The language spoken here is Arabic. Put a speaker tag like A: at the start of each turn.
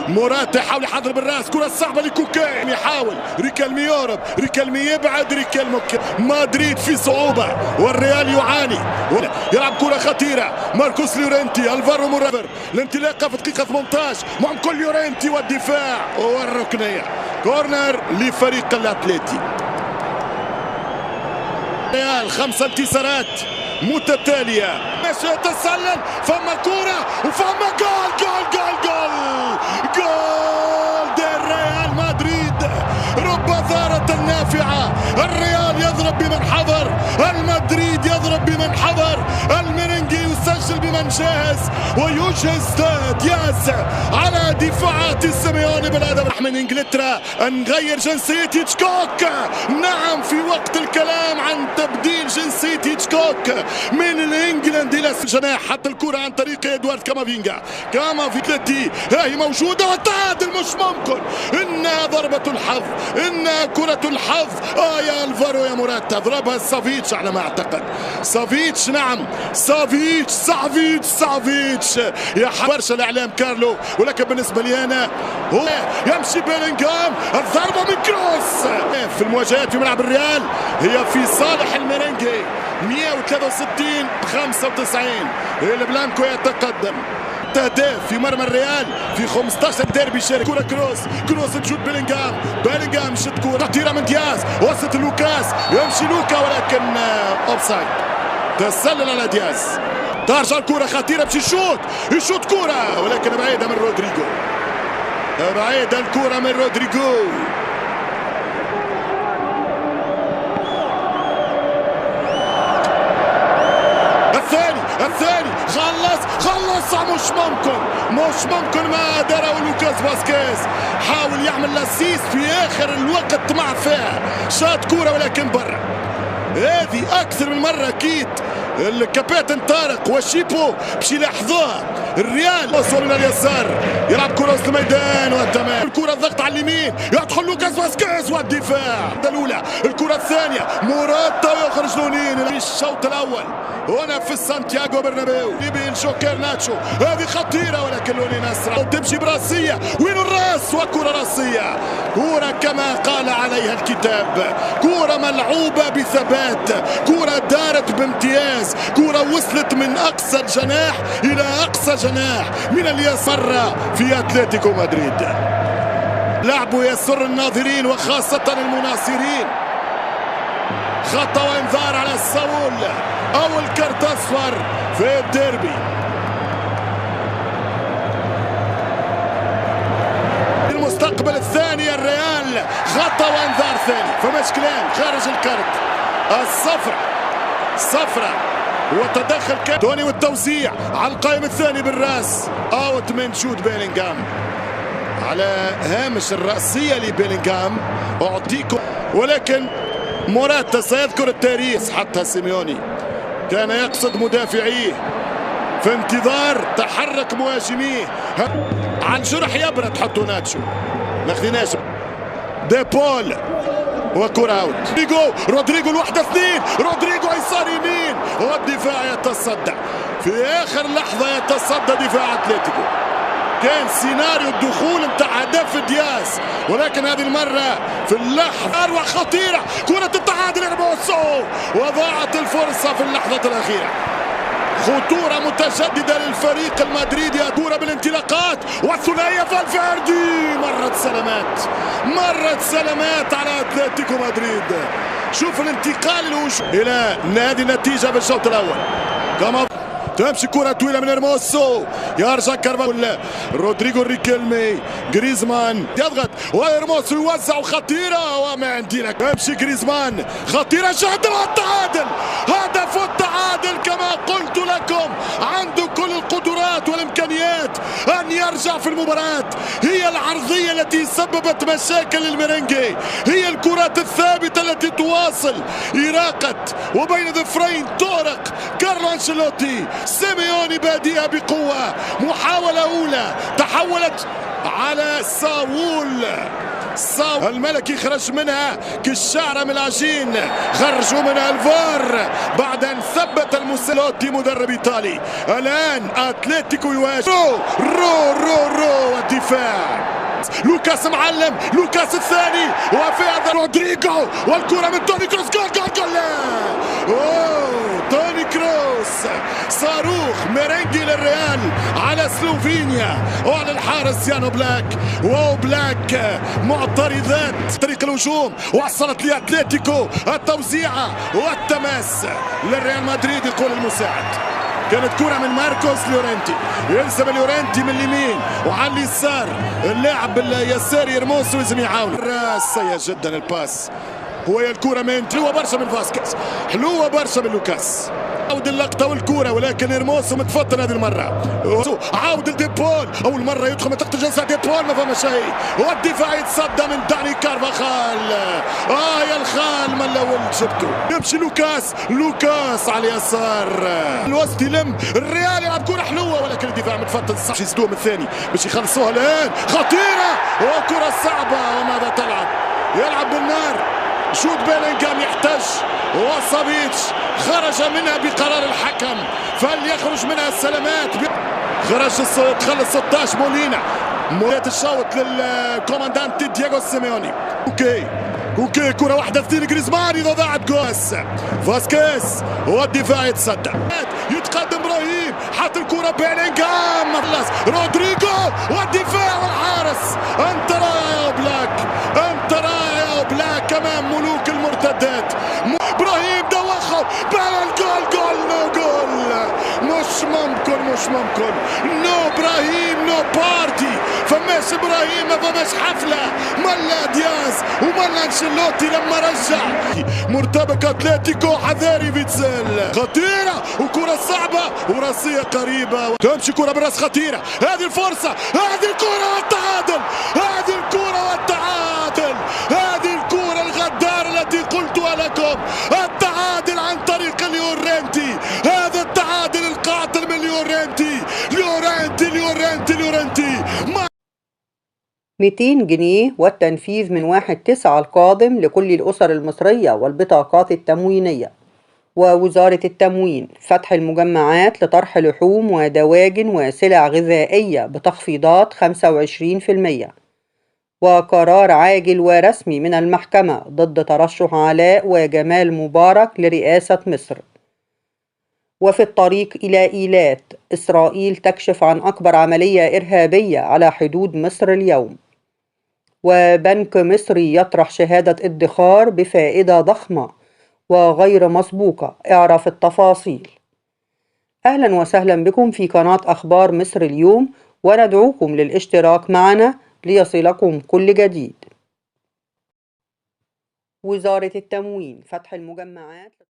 A: موراتا يحاول يحضر بالراس، كرة صعبة لكوكي، يحاول ريكالمي يهرب، ريكالمي يبعد، ريكالمي مدريد في صعوبة والريال يعاني. يلعب كرة خطيرة، ماركوس لورينتي، الفارو مورافر، الانطلاقة في دقيقة 18 مع كل لورينتي والدفاع والركنية. كورنر لفريق الاتليتي. ريال 5 انتصارات متتالية، ماشي يتسلل، فما كرة وفما جول جول جول جول جول دي ريال مدريد. رب ثارة نافعة، الريال يضرب بمن حضر، المدريد يضرب بمن حضر، الميرينجي يسجل بمن جاهز ويجهز دياز على دفاعات سيميوني بالهدف. من انجلترا نغير جنسية هيتشكوك، نعم في وقت الكلام عن تبديل جنسية هيتشكوك من الانجلند الى الجناح، حتى الكرة عن طريق ادوارد كامافينجا. كامافينجا هي موجودة والتعادل مش ممكن، انها ضربة الحظ، انها كرة الحظ. يا الفارو يا موراتا، ضربها سافيتش على ما اعتقد، سافيتش، نعم سافيتش سافيتش سافيتش. يا برشا الاعلام كارلو، ولكن بالنسبة لي انا هو يمشي بيلينغهام، الضربة من كروس في المواجهات في ملعب الريال هي في صالح الميرينجي. 163 95 البلانكو يتقدم. اهداف في مرمى الريال في 15 ديربي شارك. كرة كروس تشوت بيلينغهام شت كرة خطيرة من دياز، وسط لوكاس، يمشي لوكا ولكن اوفسايد، تسلل على دياز. ترجع الكرة خطيرة باش يشوت كرة ولكن بعيدة من رودريجو، بعيدة الكرة من رودريجو. الثاني خلص مش ممكن ما داره لوكاس فاسكيز. حاول يعمل لاسيس في اخر الوقت مع فيها، شاط كوره ولكن برا. هذه اكثر من مره اكيد الكابتن طارق وشيبو باش يلاحظوها. الريال وصل من اليسار، يلعب كرة وسط الميدان وتمام. الكرة الضغط على اليمين، يدخل لوكاس فاسكيز والدفاع. الأولى، الكرة الثانية، موراتا ويخرج لونين في الشوط الأول هنا في سانتياغو برنابيو. يبين جوكر ناتشو، هذه خطيرة ولكن لونين أسرع، تمشي براسية، وين الراس وكرة راسية. كرة كما قال عليها الكتاب، كرة ملعوبة بثبات، كرة دارت بامتياز، كرة وصلت من أقصى الجناح إلى أقصى جناح من اليسار في أتلتيكو مدريد. لعبه يسر الناظرين وخاصة المناصرين. خطأ وانذار على ساول، أول كرت أصفر في الديربي. المستقبل الثاني الريال، خطأ وانذار ثاني، فمشكلان خارج الكرت. صفرة وتدخل توني والتوزيع على القائم الثاني بالراس، اوت من شوت بيلينغهام على هامش الرأسية لبيلينغهام. أعطيكم ولكن موراتا سيذكر التاريخ. حتى سيميوني كان يقصد مدافعيه في انتظار تحرك مهاجميه، على الجرح يبرد. حطوا ناتشو، ما خذيناش دي بول وكرة اوت. رودريجو الوحدة اثنين، رودريجو يسار يمين والدفاع يتصدى في اخر لحظة، يتصدى دفاع اتلتيكو. كان سيناريو الدخول نتاع هدف دياز، ولكن هذه المرة في اللحظة أروع خطيرة، كرة التعادل إرموسو، وضاعت الفرصة في اللحظة الأخيرة. خطورة متجددة للفريق المدريدي، كرة بالانطلاقات والثنائية فالفيردي، مرت سلامات على اتلتيكو مدريد. شوف الانتقال إلى نادي النتيجة في الشوط الأول. كما تمشي كرة طويلة من إرموسو، يرجع كارفاخال، رودريجو ريكيلمي، جريزمان يضغط وإرموسو يوزع، خطيرة وما عندي لك. يمشي جريزمان، خطيرة جدا والتعادل، هدف التعادل. كما قلت لكم عنده كل القدرات والإمكانيات أن يرجع في المباراة. هي العرضية التي سببت مشاكل للميرينجي، هي الكرات الثابتة التي تواصل إراقة وبين ظفرين طارق كارلو أنشيلوتي. سيميوني بادئة بقوة، محاولة أولى تحولت على ساول، الملكي خرج منها كالشعرة من العجين، خرجوا منها الفار بعد ان ثبت المسلوتي مدرب ايطالي. الان اتلتيكو يواجه رو الدفاع. لوكاس معلم، لوكاس الثاني وفي هذا رودريجو والكرة من توني كروس. جول توني كروس صاروخ ميرينجي للريال على سلوفينيا وعلى الحارس يانو بلاك. بلاك معترضات طريق الهجوم، وصلت لاتلتيكو التوزيعة والتماس للريال مدريد. يقول المساعد كانت كرة من ماركوس لورنتي، يلزم لورنتي من اليمين وعلى اليسار اللاعب اليساري يرموس لازم يعاون. سيء جدا الباس، هو الكرة من حلوة برشا من فاسكيز، حلوة برشا من لوكاس. عاود اللقطة والكرة ولكن يرموس متفطن هذه المرة. عاود لديبول، أول مرة يدخل منطقة الجزاء ديبول ما فما شيء، والدفاع يتصدى من داني كارفاخال. يا الخال ما الأول جبته. يمشي لوكاس على اليسار، الوسط يلم الريال يلعب كرة حلوة ولكن الدفاع متفطن. صح يزدوهم الثاني باش يخلصوها الآن، خطيرة وكرة صعبة. وماذا تلعب؟ يلعب بالنار. جود بيلينغهام يحتاج وصابيتش خرج منها بقرار الحكم، فليخرج منها السلامات. تخلص 16 مولينا الشوط للكوماندانت دييغو سيميوني. اوكي كرة واحدة اثنين جريزمان اذا ضاعت جوس. فاسكيز والدفاع يتصدى، يتقدم ابراهيم، حط الكرة بيلينغهام، خلص رودريجو والدفاع والحارس. انت رائع بلاك، انت رائع بلاك امام ملوك المرتدات. ابراهيم دوخه جول نو جول. مش ممكن نو ابراهيم نو بارتي. فماش ابراهيم، ما فماش حفله. ملا دياز وملا انشيلوتي لما رجع. مرتبك اتلتيكو، حذاري فيتسيل، خطيره وكره صعبه وراسيه قريبه. تمشي كره بالراس خطيره، هذه الفرصه، هذه الكره والتعادل، هذه الكره والتعادل، هذه الكره الغداره التي قلتها لكم. التعادل عن طريق ليورنتي، هذا التعادل القاتل من ليورنتي.
B: 200 جنيه والتنفيذ من 1/9 القادم لكل الأسر المصرية والبطاقات التموينية. ووزارة التموين فتح المجمعات لطرح لحوم ودواجن وسلع غذائية بتخفيضات 25%. وقرار عاجل ورسمي من المحكمة ضد ترشح علاء وجمال مبارك لرئاسة مصر. وفي الطريق إلى إيلات، إسرائيل تكشف عن أكبر عملية إرهابية على حدود مصر اليوم. وبنك مصري يطرح شهادة ادخار بفائدة ضخمة وغير مسبوقة. اعرف التفاصيل. أهلا وسهلا بكم في قناة أخبار مصر اليوم، وندعوكم للاشتراك معنا ليصلكم كل جديد. وزارة التموين فتح المجمعات